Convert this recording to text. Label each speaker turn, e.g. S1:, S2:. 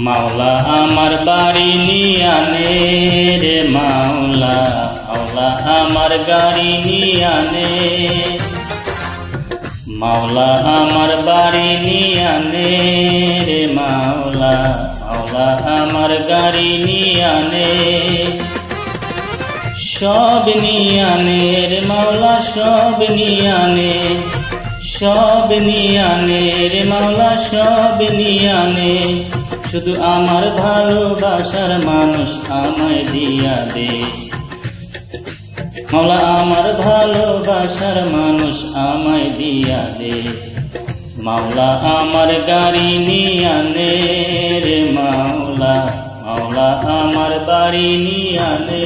S1: মাওলা আমার বাড়ি নিয়ানে রে মাওলা, মাওলা আমার গাড়ি নিয়ানে, মাওলা আমার বাড়ি নিয়ানে রে মাওলা, মাওলা আমার গাড়ি নিয়ানে। সব নিয়ানে রে মাওলা, সব নিয়ানে, সব নিয়ানে রে মাওলা, সব নিয়ানে। শুধু আমার ভালোবাসার মানুষ আমায় দিয়া দে মাওলা, আমার ভালোবাসার মানুষ আমায় দিয়া দে। মাওলা আমার গাড়ি নিয়ানে রে মাওলা, মাওলা আমার বাড়ি নিয়ানে।